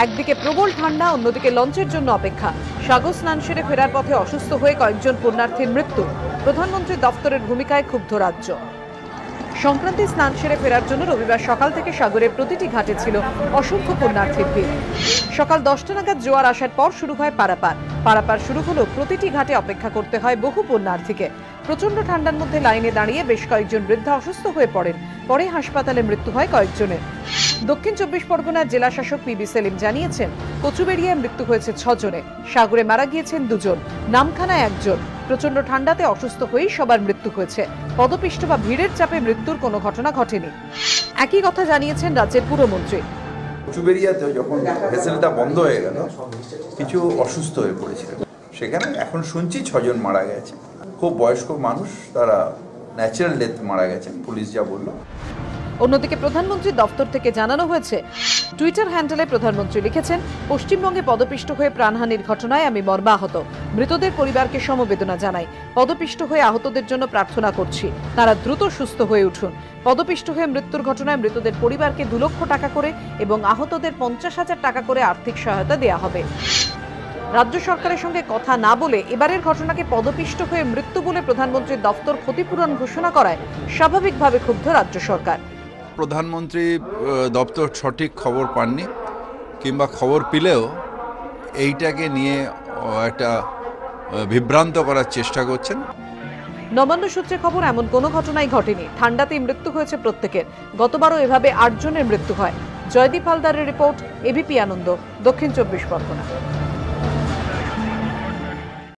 একদিকে প্রবল ঠান্ডা, অন্যদিকে লঞ্চের জন্য অপেক্ষা। সাগর স্নান সেরে ফেরার পথে অসুস্থ হয়ে কয়েকজন পুণ্যার্থীর মৃত্যু। প্রধানমন্ত্রীর দফতরের ভূমিকায় ক্ষুব্ধ রাজ্য। সংক্রান্তি স্নান সেরে ফেরার জন্য রবিবার সকাল থেকে সাগরের প্রতিটি ঘাটে ছিল অসংখ্য পুণ্যার্থীর ভিড়। সকাল 10টা নাগাদ জোয়ার আসার পর শুরু হয় পারাপার শুরু হলেও প্রতিটি ঘাটে অপেক্ষা করতে হয় বহু পুণ্যার্থীকে। প্রচন্ড ঠান্ডার মধ্যে লাইনে দাঁড়িয়ে বেশ কয়েকজন বৃদ্ধা অসুস্থ হয়ে পড়েন। পরে হাসপাতালে মৃত্যু হয় কয়েকজনের। দক্ষিণ 24 পরগনার জেলা শাসক পিবি সেলিম জানিয়েছেন, কচুবেড়িয়ায় মৃত্যু হয়েছে 6 জনের, সাগরে মারা গিয়েছেন 2 জন, নামখানায় 1 জন। প্রচন্ড ঠান্ডাতে অসুস্থ হয়েই সবার মৃত্যু হয়েছে। পদপিষ্ট বা ভিড়ের চাপে মৃত্যুর কোনো ঘটনা ঘটেনি। একই কথা জানিয়েছেন রাজ্যের পুরমন্ত্রী। কচুবেড়িয়াতে যখন ভেসেলটা বন্ধ হয়ে গেল, কিছু অসুস্থ হয়ে পড়েছিল। সেখানে এখন শুনছি 6 জন মারা গেছে। খুব বয়স্ক মানুষ, তারা ন্যাচারাল ডেথ মারা গেছেন, পুলিশ যা বলল। অন্যদিকে প্রধানমন্ত্রীর দফতর থেকে জানানো হয়েছে, টুইটার হ্যান্ডেলে প্রধানমন্ত্রী লিখেছেন, পশ্চিমবঙ্গে পদপিষ্ট হয়ে প্রাণহানির ঘটনায় আমি মর্মাহত। মৃতদের পরিবারকে সমবেদনা জানাই। পদপিষ্ট হয়ে আহতদের জন্য প্রার্থনা করছি, তারা দ্রুত সুস্থ হয়ে উঠুন। পদপিষ্ট হয়ে মৃত্যুর ঘটনায় মৃতদের পরিবারকে 2 লক্ষ টাকা করে এবং আহতদের 50,000 টাকা করে আর্থিক সহায়তা দেওয়া হবে। রাজ্য সরকারের সঙ্গে কথা না বলে এবারের ঘটনাকে পদপিষ্ট হয়ে মৃত্যু বলে প্রধানমন্ত্রীর দফতর ক্ষতিপূরণ ঘোষণা করায় স্বাভাবিকভাবে ক্ষুব্ধ রাজ্য সরকার। প্রধানমন্ত্রী দপ্তর সঠিক খবর পাননি, কিংবা খবর পেলেও এইটাকে নিয়ে একটা বিভ্রান্ত করার চেষ্টা করছেন। নবান্ন সূত্রে খবর, এমন কোনো ঘটনাই ঘটেনি। ঠান্ডাতেই মৃত্যু হয়েছে প্রত্যেকের। গতবারও এভাবে 8 জনের মৃত্যু হয়। জয়দীপ হালদারের রিপোর্ট, এবিপি আনন্দ, দক্ষিণ 24 পরগনা।